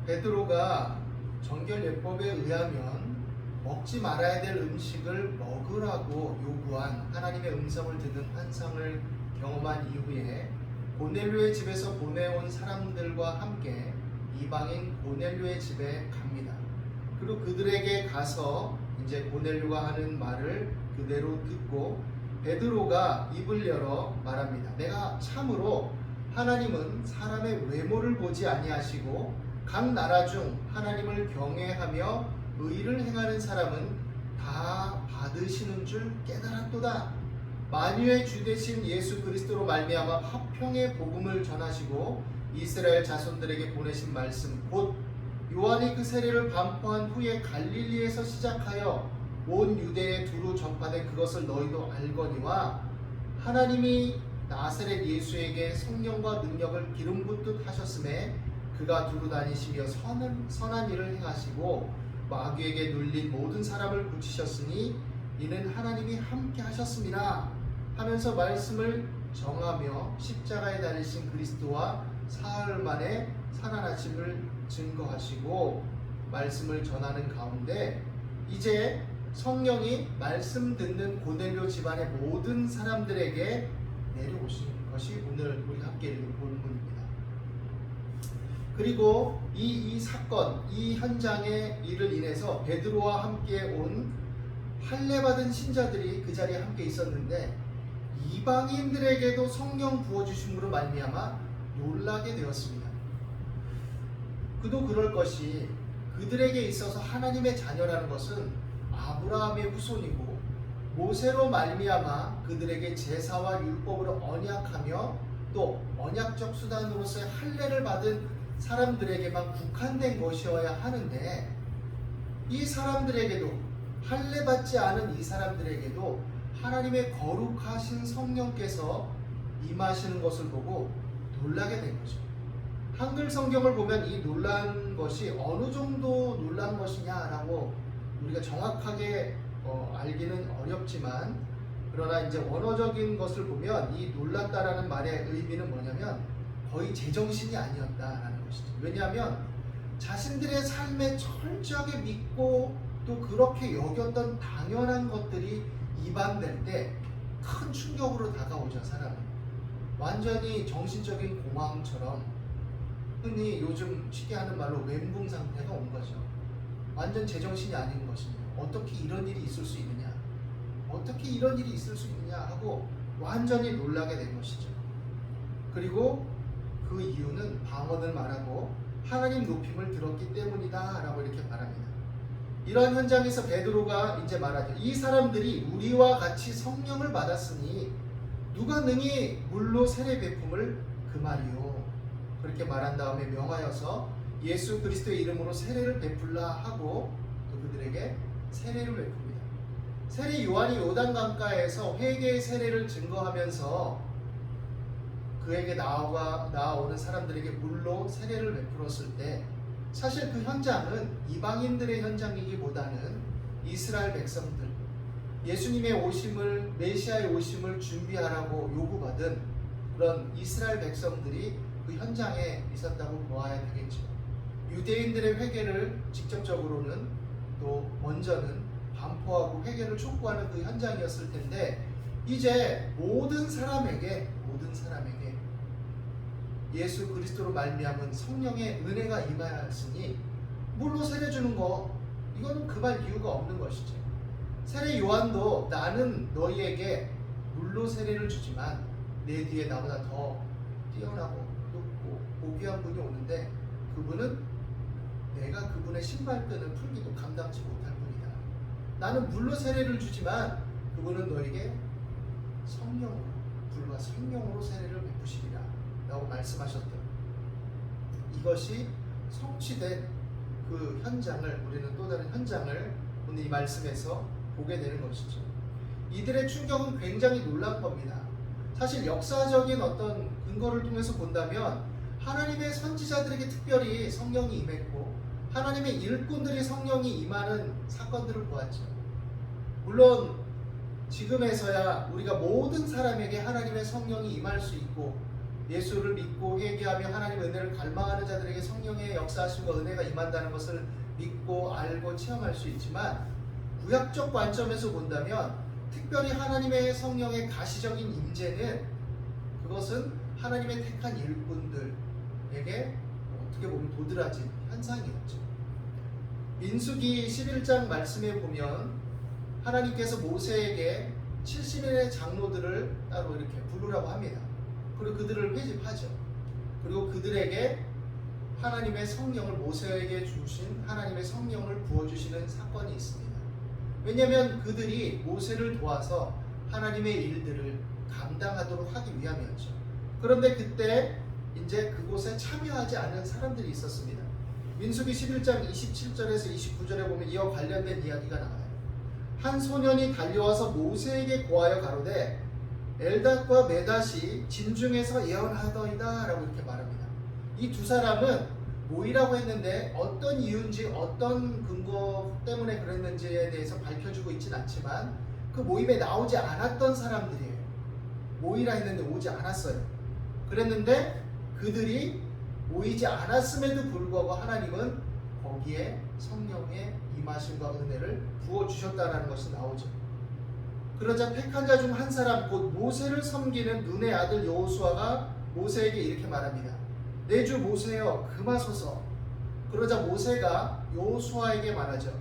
베드로가 정결예법에 의하면 먹지 말아야 될 음식을 먹으라고 요구한 하나님의 음성을 듣는 환상을 경험한 이후에 고넬료의 집에서 보내온 사람들과 함께 이방인 고넬료의 집에 갑니다. 그리고 그들에게 가서 이제 고넬료가 하는 말을 그대로 듣고 베드로가 입을 열어 말합니다. 내가 참으로 하나님은 사람의 외모를 보지 아니하시고 각 나라 중 하나님을 경외하며 의를 행하는 사람은 다 받으시는 줄 깨달았도다. 만유의 주 되신 예수 그리스도로 말미암아 화평의 복음을 전하시고 이스라엘 자손들에게 보내신 말씀 곧 요한이 그 세례를 반포한 후에 갈릴리에서 시작하여 온 유대에 두루 전파된 그것을 너희도 알거니와 하나님이 나사렛 예수에게 성령과 능력을 기름 붓듯 하셨음에 그가 두루 다니시며 선한 일을 행하시고 마귀에게 눌린 모든 사람을 고치셨으니 이는 하나님이 함께 하셨습니다 하면서 말씀을 정하며 십자가에 달리신 그리스도와 사흘 만에 살아나심을 증거하시고 말씀을 전하는 가운데 이제 성령이 말씀 듣는 고넬료 집안의 모든 사람들에게 내려오신 것이 오늘 우리 함께 읽은 본문입니다. 그리고 이 사건, 이 현장의 일을 인해서 베드로와 함께 온 할례받은 신자들이 그 자리에 함께 있었는데 이방인들에게도 성령 부어주심으로 말미암아 놀라게 되었습니다. 그도 그럴 것이 그들에게 있어서 하나님의 자녀라는 것은 아브라함의 후손이고 모세로 말미암아 그들에게 제사와 율법으로 언약하며 또 언약적 수단으로서의 할례를 받은 사람들에게만 국한된 것이어야 하는데 이 사람들에게도 할례 받지 않은 이 사람들에게도 하나님의 거룩하신 성령께서 임하시는 것을 보고 놀라게 된 거죠. 한글 성경을 보면 이 놀란 것이 어느 정도 놀란 것이냐라고 우리가 정확하게 알기는 어렵지만 그러나 이제 원어적인 것을 보면 이 놀랐다라는 말의 의미는 뭐냐면 거의 제정신이 아니었다라는 것이죠. 왜냐하면 자신들의 삶에 철저하게 믿고 또 그렇게 여겼던 당연한 것들이 이반될 때 큰 충격으로 다가오죠. 사람은 완전히 정신적인 공황처럼 흔히 요즘 쉽게 하는 말로 멘붕 상태가 온 거죠. 완전 제정신이 아닌 것입니다. 어떻게 이런 일이 있을 수 있느냐, 어떻게 이런 일이 있을 수 있느냐 하고 완전히 놀라게 된 것이죠. 그리고 그 이유는 방언을 말하고 하나님 높임을 들었기 때문이다 라고 이렇게 말합니다. 이러한 현장에서 베드로가 이제 말하죠. 이 사람들이 우리와 같이 성령을 받았으니 누가 능히 물로 세례 베품을 금하리요. 그렇게 말한 다음에 명하여서 예수 그리스도의 이름으로 세례를 베풀라 하고 또 그들에게 세례를 베풉니다. 세례 요한이 요단강가에서 회개의 세례를 증거하면서 그에게 나아오는 사람들에게 물로 세례를 베풀었을 때 사실 그 현장은 이방인들의 현장이기보다는 이스라엘 백성들, 예수님의 오심을, 메시아의 오심을 준비하라고 요구받은 그런 이스라엘 백성들이 그 현장에 있었다고 보아야 되겠죠. 유대인들의 회개를 직접적으로는 또 먼저는 반포하고 회개를 촉구하는 그 현장이었을 텐데 이제 모든 사람에게 예수 그리스도로 말미암은 성령의 은혜가 임하였으니 물로 세례 주는 거 이거는 금할 이유가 없는 것이죠. 세례 요한도 나는 너희에게 물로 세례를 주지만 내 뒤에 나보다 더 뛰어나고 높고 고귀한 분이 오는데 그분은 내가 그분의 신발끈을 풀기도 감당치 못할 분이다. 나는 물로 세례를 주지만 그분은 너에게 성령으로 불과 성령으로 세례를 베푸시리라 라고 말씀하셨던 이것이 성취된 그 현장을 우리는 또 다른 현장을 오늘 이 말씀에서 보게 되는 것이죠. 이들의 충격은 굉장히 놀란 겁니다. 사실 역사적인 어떤 근거를 통해서 본다면 하나님의 선지자들에게 특별히 성령이 임했고 하나님의 일꾼들이 성령이 임하는 사건들을 보았죠. 물론 지금에서야 우리가 모든 사람에게 하나님의 성령이 임할 수 있고 예수를 믿고 회개하며 하나님의 은혜를 갈망하는 자들에게 성령의 역사하심과 은혜가 임한다는 것을 믿고 알고 체험할 수 있지만, 구약적 관점에서 본다면 특별히 하나님의 성령의 가시적인 임재는, 그것은 하나님의 택한 일꾼들에게 어떻게 보면 도드라진 현상이었죠. 민수기 11장 말씀에 보면 하나님께서 모세에게 70인의 장로들을 따로 이렇게 부르라고 합니다. 그리고 그들을 회집하죠. 그리고 그들에게 하나님의 성령을, 모세에게 주신 하나님의 성령을 부어주시는 사건이 있습니다. 왜냐하면 그들이 모세를 도와서 하나님의 일들을 감당하도록 하기 위함이었죠. 그런데 그때 이제 그곳에 참여하지 않은 사람들이 있었습니다. 민수기 11장 27절에서 29절에 보면 이와 관련된 이야기가 나와요. 한 소년이 달려와서 모세에게 고하여 가로되 엘닷과 메닷이 진중에서 예언하더이다 라고 이렇게 말합니다. 이 두 사람은 모이라고 했는데 어떤 이유인지 어떤 근거 때문에 그랬는지에 대해서 밝혀주고 있진 않지만 그 모임에 나오지 않았던 사람들이에요. 모이라 했는데 오지 않았어요. 그랬는데 그들이 모이지 않았음에도 불구하고 하나님은 거기에 성령의 임하심과 은혜를 부어주셨다는 것이 나오죠. 그러자 택한 자 중 한 사람, 곧 모세를 섬기는 눈의 아들 여호수아가 모세에게 이렇게 말합니다. 내 주 모세여 금하소서. 그러자 모세가 여호수아에게 말하죠.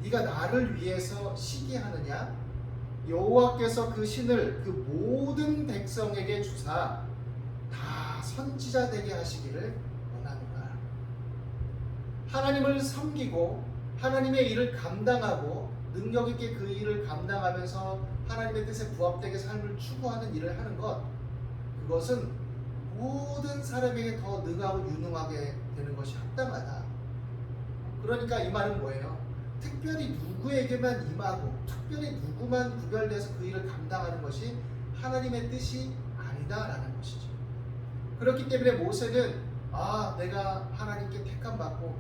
네가 나를 위해서 시기하느냐? 여호와께서 그 신을 그 모든 백성에게 주사 다 선지자 되게 하시기를 원하노라. 하나님을 섬기고 하나님의 일을 감당하고 능력 있게 그 일을 감당하면서 하나님의 뜻에 부합되게 삶을 추구하는 일을 하는 것, 그것은 모든 사람에게 더 능하고 유능하게 되는 것이 합당하다. 그러니까 이 말은 뭐예요? 특별히 누구에게만 임하고 특별히 누구만 구별돼서 그 일을 감당하는 것이 하나님의 뜻이 아니다라는 것이죠. 그렇기 때문에 모세는 내가 하나님께 택함 받고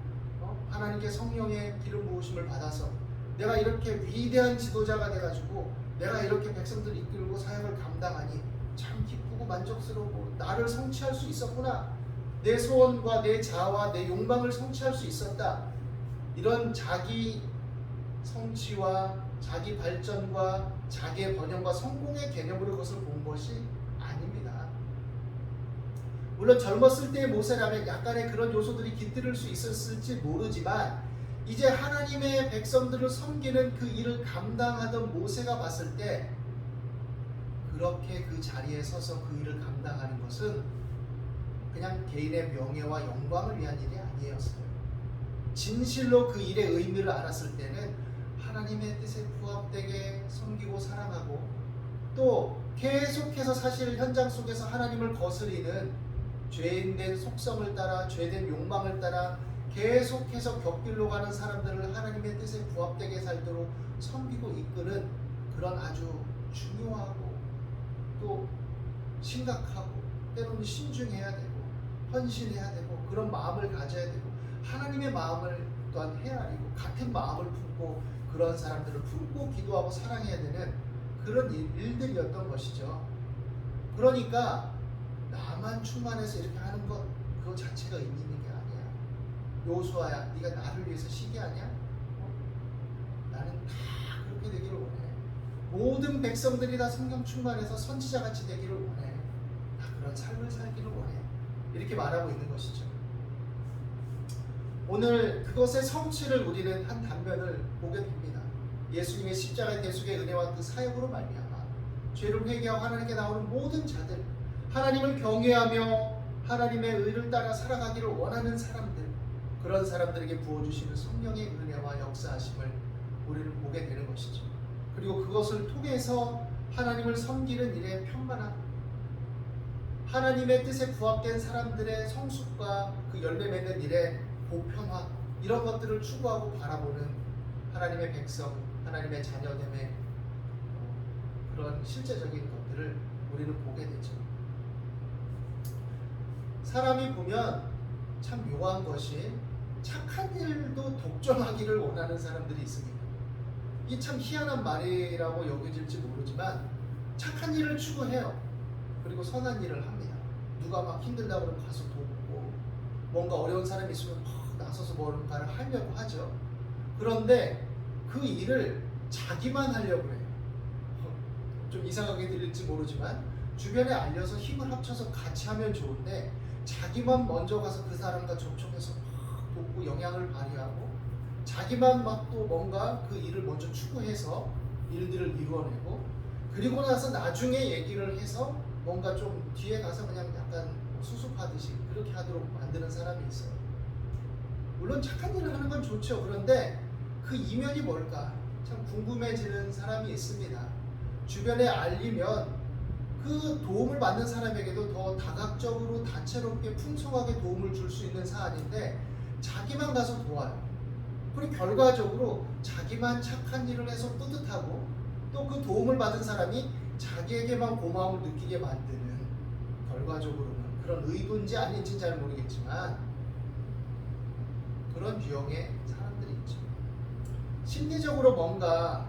하나님께 성령의 기름 부으심을 받아서 내가 이렇게 위대한 지도자가 돼가지고 내가 이렇게 백성들을 이끌고 사역을 감당하니 참 기쁘고 만족스러워, 나를 성취할 수 있었구나, 내 소원과 내 자아와 내 욕망을 성취할 수 있었다, 이런 자기 성취와 자기 발전과 자기의 번영과 성공의 개념으로 그것을 본 것이 아닙니다. 물론 젊었을 때의 모세라면 약간의 그런 요소들이 깃들을 수 있었을지 모르지만 이제 하나님의 백성들을 섬기는 그 일을 감당하던 모세가 봤을 때 그렇게 그 자리에 서서 그 일을 감당하는 것은 그냥 개인의 명예와 영광을 위한 일이 아니었어요. 진실로 그 일의 의미를 알았을 때는 하나님의 뜻에 부합되게 섬기고 사랑하고 또 계속해서 사실 현장 속에서 하나님을 거스리는 죄인된 속성을 따라 죄된 욕망을 따라 계속해서 곁길로 가는 사람들을 하나님의 뜻에 부합되게 살도록 섬기고 이끄는 그런 아주 중요하고 또 심각하고 때로는 신중해야 되고 헌신해야 되고 그런 마음을 가져야 되고 하나님의 마음을 또한 헤아리고 같은 마음을 품고 그런 사람들을 품고 기도하고 사랑해야 되는 그런 일들이었던 것이죠. 그러니까 나만 충만해서 이렇게 하는 것 그거 자체가 의미 있는 게 아니야. 여호수아야, 네가 나를 위해서 시기하냐? 나는 다 그렇게 되기를 원해. 모든 백성들이 다 성령 충만해서 선지자같이 되기를 원해. 다 그런 삶을 살기를 원해. 이렇게 말하고 있는 것이죠. 오늘 그것의 성취를 우리는 한 단면을 보게 됩니다. 예수님의 십자가의 대속의 은혜와 그 사역으로 말미암아 죄를 회개하고 하나님께 나오는 모든 자들, 하나님을 경외하며 하나님의 의를 따라 살아가기를 원하는 사람들, 그런 사람들에게 부어주시는 성령의 은혜와 역사하심을 우리는 보게 되는 것이죠. 그리고 그것을 통해서 하나님을 섬기는 일에 편만함, 하나님의 뜻에 부합된 사람들의 성숙과 그 열매 맺는 일에 보편화, 이런 것들을 추구하고 바라보는 하나님의 백성, 하나님의 자녀됨의 그런 실제적인 것들을 우리는 보게 되죠. 사람이 보면 참 묘한 것이 착한 일도 독점하기를 원하는 사람들이 있습니다. 이게 참 희한한 말이라고 여겨질지 모르지만 착한 일을 추구해요. 그리고 선한 일을 합니다. 누가 막 힘들다 그러면 가서 돕고, 뭔가 어려운 사람이 있으면 막 나서서 뭔가를 하려고 하죠. 그런데 그 일을 자기만 하려고 해요. 좀 이상하게 들릴지 모르지만 주변에 알려서 힘을 합쳐서 같이 하면 좋은데, 자기만 먼저 가서 그 사람과 접촉해서 막 돕고 영향을 발휘하고, 자기만 막 또 뭔가 그 일을 먼저 추구해서 일들을 이루어내고, 그리고 나서 나중에 얘기를 해서 뭔가 좀 뒤에 가서 그냥 약간 수습하듯이 그렇게 하도록 만드는 사람이 있어요. 물론 착한 일을 하는 건 좋죠. 그런데 그 이면이 뭘까 참 궁금해지는 사람이 있습니다. 주변에 알리면 그 도움을 받는 사람에게도 더 다각적으로 다채롭게 풍성하게 도움을 줄 수 있는 사안인데, 자기만 가서 도와요. 그리고 결과적으로 자기만 착한 일을 해서 뿌듯하고, 또 그 도움을 받은 사람이 자기에게만 고마움을 느끼게 만드는, 결과적으로는 그런 의도인지 아닌지 잘 모르겠지만 그런 유형의 사람들이 있죠. 심리적으로 뭔가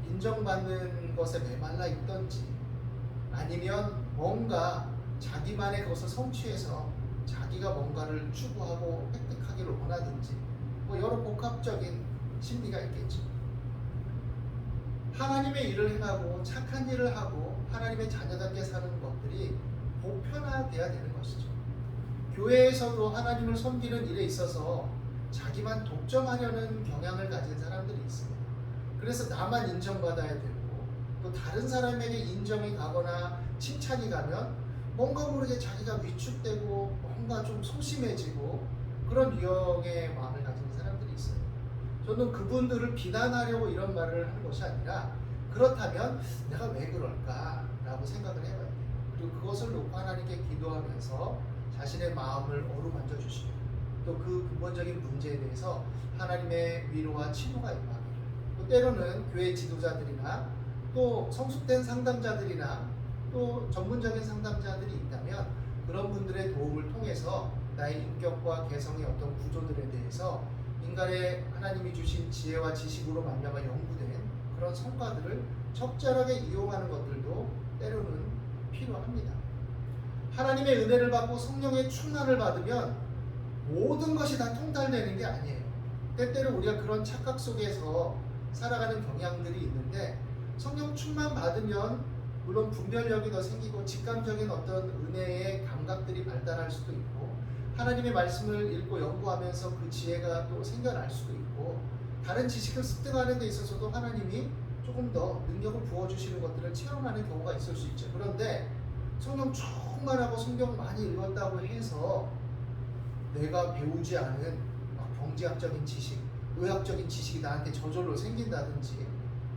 인정받는 것에 메말라 있던지, 아니면 뭔가 자기만의 것을 성취해서 자기가 뭔가를 추구하고 획득하기를 원하든지, 뭐 여러 복합적인 심리가 있겠죠. 하나님의 일을 행하고 착한 일을 하고 하나님의 자녀답게 사는 것들이 보편화돼야 되는 것이죠. 교회에서도 하나님을 섬기는 일에 있어서 자기만 독점하려는 경향을 가진 사람들이 있습니다. 그래서 나만 인정받아야 되고, 또 다른 사람에게 인정이 가거나 칭찬이 가면 뭔가 모르게 자기가 위축되고 뭔가 좀 소심해지고, 그런 유형의 마음을 가진 사람들이 있어요. 저는 그분들을 비난하려고 이런 말을 하는 것이 아니라, 그렇다면 내가 왜 그럴까라고 생각을 해봐야 돼요. 그리고 그것을 놓고 하나님께 기도하면서 자신의 마음을 어루만져 주시고, 또 그 근본적인 문제에 대해서 하나님의 위로와 치료가 임하기를, 또 때로는 교회 지도자들이나 또 성숙된 상담자들이나 또 전문적인 상담자들이 있다면 그런 분들의 도움을 통해서 나의 인격과 개성의 어떤 구조들에 대해서 인간의 하나님이 주신 지혜와 지식으로 말미암아 연구된 그런 성과들을 적절하게 이용하는 것들도 때로는 필요합니다. 하나님의 은혜를 받고 성령의 충만을 받으면 모든 것이 다 통달되는 게 아니에요. 때때로 우리가 그런 착각 속에서 살아가는 경향들이 있는데, 성령 충만 받으면 물론 분별력이 더 생기고 직감적인 어떤 은혜의 감각들이 발달할 수도 있고, 하나님의 말씀을 읽고 연구하면서 그 지혜가 또 생겨날 수도 있고, 다른 지식을 습득하는 데 있어서도 하나님이 조금 더 능력을 부어주시는 것들을 체험하는 경우가 있을 수 있죠. 그런데 성령 충만하고 성경 많이 읽었다고 해서 내가 배우지 않은 경제학적인 지식, 의학적인 지식이 나한테 저절로 생긴다든지,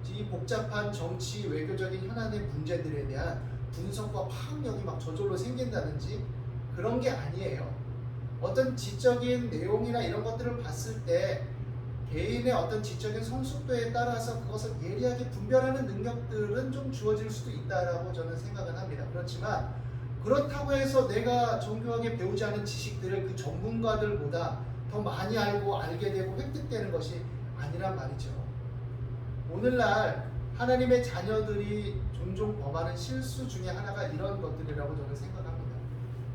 이 복잡한 정치, 외교적인 현안의 문제들에 대한 분석과 파악력이 막 저절로 생긴다든지 그런 게 아니에요. 어떤 지적인 내용이나 이런 것들을 봤을 때 개인의 어떤 지적인 성숙도에 따라서 그것을 예리하게 분별하는 능력들은 좀 주어질 수도 있다라고 저는 생각을 합니다. 그렇지만 그렇다고 해서 내가 정교하게 배우지 않은 지식들을 그 전문가들보다 더 많이 알고 알게 되고 획득되는 것이 아니란 말이죠. 오늘날 하나님의 자녀들이 종종 범하는 실수 중에 하나가 이런 것들이라고 저는 생각합니다.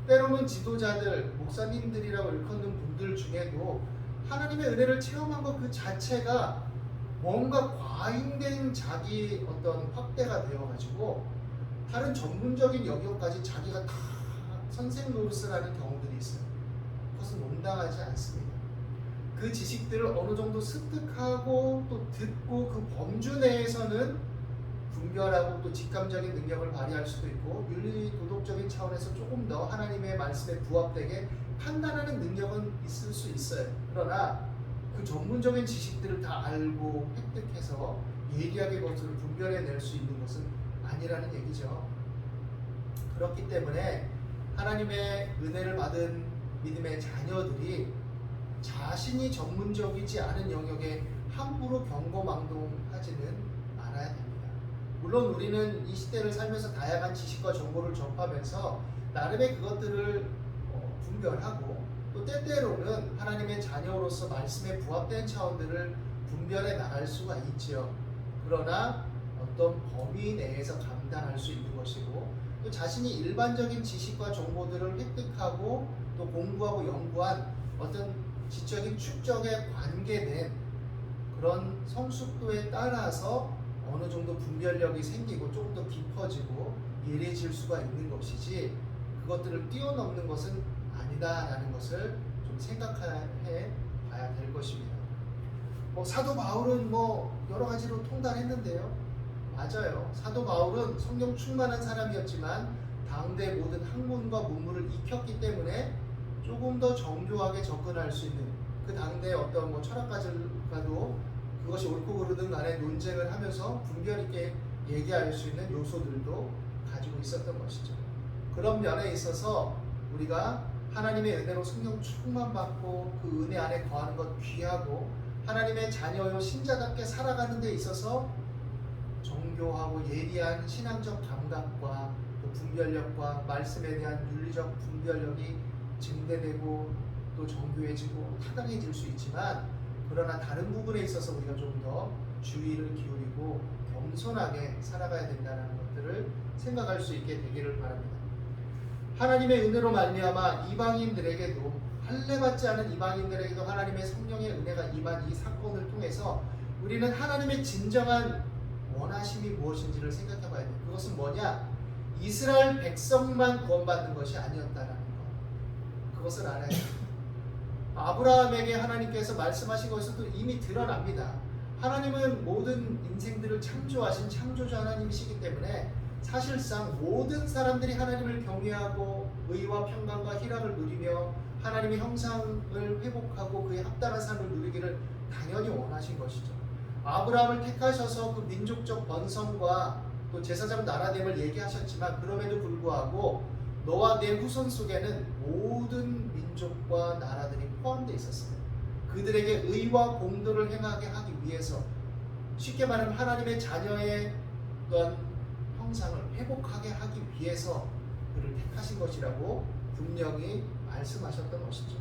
때로는 지도자들, 목사님들이라고 일컫는 분들 중에도 하나님의 은혜를 체험한 것 그 자체가 뭔가 과잉된 자기 어떤 확대가 되어가지고 다른 전문적인 영역까지 자기가 다 선생 노릇을 하는 경우들이 있어요. 그것은 온당하지 않습니다. 그 지식들을 어느 정도 습득하고 또 듣고 그 범주 내에서는 분별하고 또 직감적인 능력을 발휘할 수도 있고, 윤리 도덕적인 차원에서 조금 더 하나님의 말씀에 부합되게 판단하는 능력은 있을 수 있어요. 그러나 그 전문적인 지식들을 다 알고 획득해서 예리하게 그것을 분별해낼 수 있는 것은 아니라는 얘기죠. 그렇기 때문에 하나님의 은혜를 받은 믿음의 자녀들이 자신이 전문적이지 않은 영역에 함부로 경거망동하지는 말아야 됩니다. 물론 우리는 이 시대를 살면서 다양한 지식과 정보를 접하면서 나름의 그것들을 분별하고, 또 때때로는 하나님의 자녀로서 말씀에 부합된 차원들을 분별해 나갈 수가 있지요. 그러나 어떤 범위 내에서 감당할 수 있는 것이고, 또 자신이 일반적인 지식과 정보들을 획득하고 또 공부하고 연구한 어떤 지적인 축적에 관계된 그런 성숙도에 따라서 어느 정도 분별력이 생기고 조금 더 깊어지고 예리해질 수가 있는 것이지, 그것들을 뛰어넘는 것은 아니다라는 것을 좀 생각해 봐야 될 것입니다. 사도 바울은 여러 가지로 통달했는데요. 맞아요. 사도 바울은 성령 충만한 사람이었지만 당대 모든 학문과 문물을 익혔기 때문에 조금 더 정교하게 접근할 수 있는, 그 당대의 어떤 철학가들과도 그것이 옳고 그르든 간에 논쟁을 하면서 분별 있게 얘기할 수 있는 요소들도 가지고 있었던 것이죠. 그런 면에 있어서 우리가 하나님의 은혜로 성령 충만받고 그 은혜 안에 거하는 것 귀하고, 하나님의 자녀요 신자답게 살아가는 데 있어서 정교하고 예리한 신앙적 감각과 또 분별력과 말씀에 대한 윤리적 분별력이 증대되고 또 정교해지고 타당해질 수 있지만, 그러나 다른 부분에 있어서 우리가 좀 더 주의를 기울이고 겸손하게 살아가야 된다는 것들을 생각할 수 있게 되기를 바랍니다. 하나님의 은혜로 말미암아 이방인들에게도, 할례받지 않은 이방인들에게도 하나님의 성령의 은혜가 임한 이 사건을 통해서 우리는 하나님의 진정한 원하심이 무엇인지를 생각해 봐야 돼요. 그것은 뭐냐? 이스라엘 백성만 구원받는 것이 아니었다라는 것. 그것을 알아야 돼요. 아브라함에게 하나님께서 말씀하신 것도 이미 드러납니다. 하나님은 모든 인생들을 창조하신 창조주 하나님이시기 때문에 사실상 모든 사람들이 하나님을 경외하고 의와 평강과 희락을 누리며 하나님의 형상을 회복하고 그에 합당한 삶을 누리기를 당연히 원하신 것이죠. 아브라함을 택하셔서 그 민족적 번성과 또 제사장 나라됨을 얘기하셨지만, 그럼에도 불구하고 너와 내 후손 속에는 모든 민족과 나라들이 포함되어 있었어요. 그들에게 의와 공도를 행하게 하기 위해서, 쉽게 말하면 하나님의 자녀의 어떤 형상을 회복하게 하기 위해서 그를 택하신 것이라고 분명히 말씀하셨던 것이죠.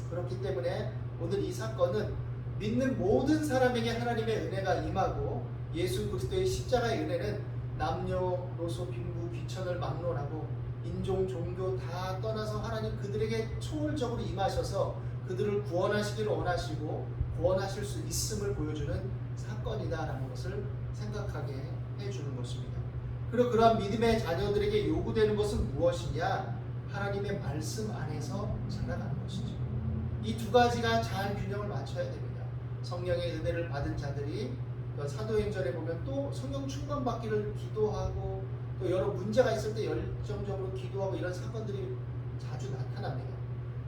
그렇기 때문에 오늘 이 사건은 믿는 모든 사람에게 하나님의 은혜가 임하고, 예수 그리스도의 십자가의 은혜는 남녀노소 빈부 귀천을 막론하고 인종 종교 다 떠나서 하나님 그들에게 초월적으로 임하셔서 그들을 구원하시기를 원하시고 구원하실 수 있음을 보여주는 사건이다라는 것을 생각하게 해주는 것입니다. 그리고 그러한 믿음의 자녀들에게 요구되는 것은 무엇이냐? 하나님의 말씀 안에서 자라가는 것이죠. 이 두 가지가 잘 균형을 맞춰야 됩니다. 성령의 은혜를 받은 자들이 사도행전에 보면 또 성령 충만 받기를 기도하고 또 여러 문제가 있을 때 열정적으로 기도하고 이런 사건들이 자주 나타납니다.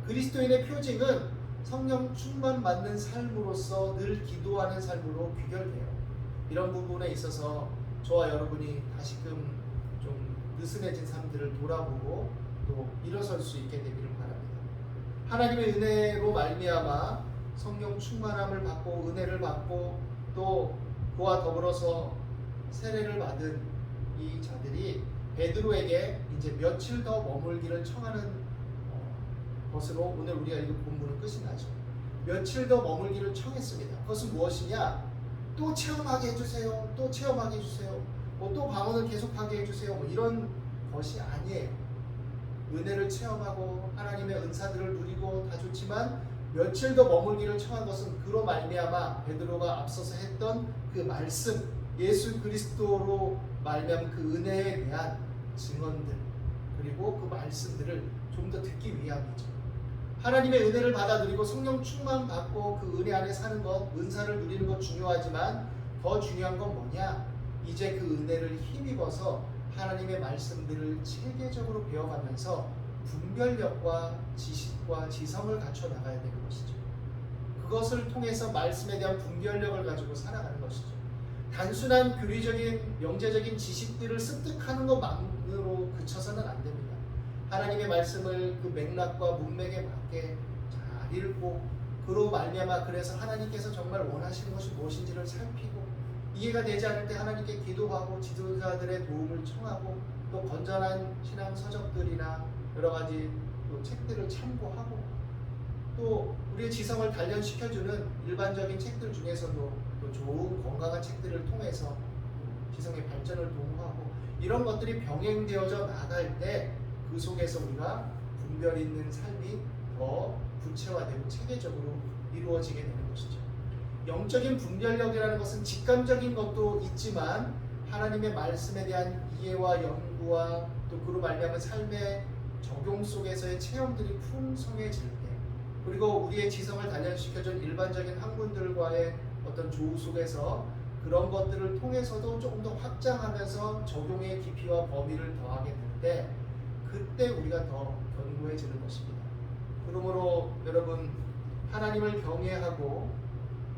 그리스도인의 표징은 성령 충만 받는 삶으로서 늘 기도하는 삶으로 귀결돼요. 이런 부분에 있어서 저와 여러분이 다시금 좀 느슨해진 삶들을 돌아보고 또 일어설 수 있게 되기를 바랍니다. 하나님의 은혜로 말미암아 성령 충만함을 받고 은혜를 받고 또 그와 더불어서 세례를 받은 이 자들이 베드로에게 이제 며칠 더 머물기를 청하는 것으로 오늘 우리가 읽은 본문은 끝이 나죠. 며칠 더 머물기를 청했습니다. 그것은 무엇이냐? 또 체험하게 해주세요. 또 체험하게 해주세요. 또 방언을 계속하게 해주세요. 이런 것이 아니에요. 은혜를 체험하고 하나님의 은사들을 누리고 다 좋지만 며칠 더 머물기를 청한 것은 그로 말미암아 베드로가 앞서서 했던 그 말씀, 예수 그리스도로 말미암은 그 은혜에 대한 증언들, 그리고 그 말씀들을 좀 더 듣기 위함이죠. 하나님의 은혜를 받아 누리고 성령 충만 받고 그 은혜 안에 사는 것, 은사를 누리는 것 중요하지만 더 중요한 건 뭐냐? 이제 그 은혜를 힘입어서 하나님의 말씀들을 체계적으로 배워가면서 분별력과 지식과 지성을 갖춰 나가야 되는 것이죠. 그것을 통해서 말씀에 대한 분별력을 가지고 살아가는 것이죠. 단순한 교리적인 명제적인 지식들을 습득하는 것만으로 그쳐서는 안 됩니다. 하나님의 말씀을 그 맥락과 문맥에 맞게 잘 읽고 그로 말미암아 그래서 하나님께서 정말 원하시는 것이 무엇인지를 살피고 이해가 되지 않을 때 하나님께 기도하고 지도자들의 도움을 청하고 또 건전한 신앙 서적들이나 여러 가지 또 책들을 참고하고 또 우리의 지성을 단련시켜주는 일반적인 책들 중에서도 또 좋은 건강한 책들을 통해서 지성의 발전을 도모하고 이런 것들이 병행되어져 나갈 때 그 속에서 우리가 분별 있는 삶이 더 구체화되고 체계적으로 이루어지게 되는 것이죠. 영적인 분별력이라는 것은 직감적인 것도 있지만 하나님의 말씀에 대한 이해와 연구와 또 그로 말미암은 삶의 적용 속에서의 체험들이 풍성해질 때, 그리고 우리의 지성을 단련시켜준 일반적인 학문들과의 어떤 조우 속에서 그런 것들을 통해서도 조금 더 확장하면서 적용의 깊이와 범위를 더하게 될 때, 그때 우리가 더 견고해지는 것입니다. 그러므로 여러분, 하나님을 경외하고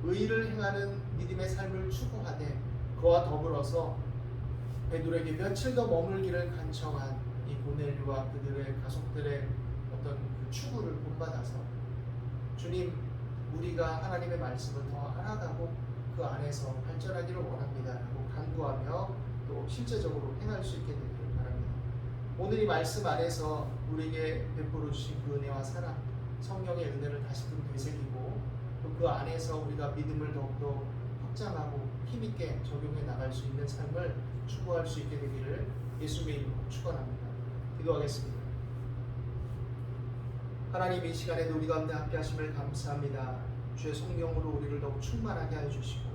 의를 행하는 믿음의 삶을 추구하되 그와 더불어서 베드로에게 며칠 더 머물기를 간청한 이 고넬료와 그들의 가족들의 어떤 그 추구를 본받아서 주님, 우리가 하나님의 말씀을 더 알아가고 그 안에서 발전하기를 원합니다라고 간구하며 또 실제적으로 행할 수 있게 되기를 바랍니다. 오늘 이 말씀 안에서 우리에게 베풀어 주신 그 은혜와 사랑, 성령의 은혜를 다시금 되새기고 또 그 안에서 우리가 믿음을 더욱더 확장하고 힘있게 적용해 나갈 수 있는 삶을 추구할 수 있게 되기를 예수님의 이름으로 축원합니다. 기도하겠습니다. 하나님, 이 시간에도 우리 가운데 함께 하심을 감사합니다. 주의 성령으로 우리를 더욱 충만하게 하여 주시고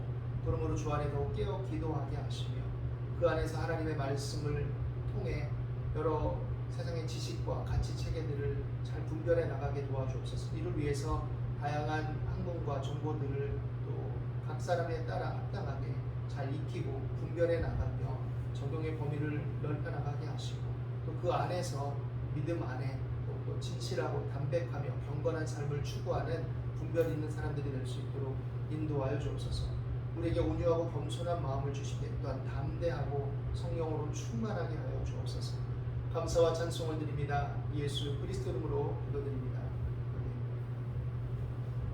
그러므로 주 안에 더욱 깨어 기도하게 하시며 그 안에서 하나님의 말씀을 통해 여러 세상의 지식과 가치 체계들을 잘 분별해 나가게 도와주옵소서. 이를 위해서 다양한 학문과 정보들을 또 각 사람에 따라 합당하게 잘 익히고 분별해 나가며 적용의 범위를 넓혀 나가게 하시고 또 그 안에서 믿음 안에 또 진실하고 담백하며 경건한 삶을 추구하는 분별 있는 사람들이 될 수 있도록 인도하여 주옵소서. 우리에게 온유하고 겸손한 마음을 주시되 또한 담대하고 성령으로 충만하게 하여 주옵소서. 감사와 찬송을 드립니다. 예수 그리스도 이름으로 기도드립니다.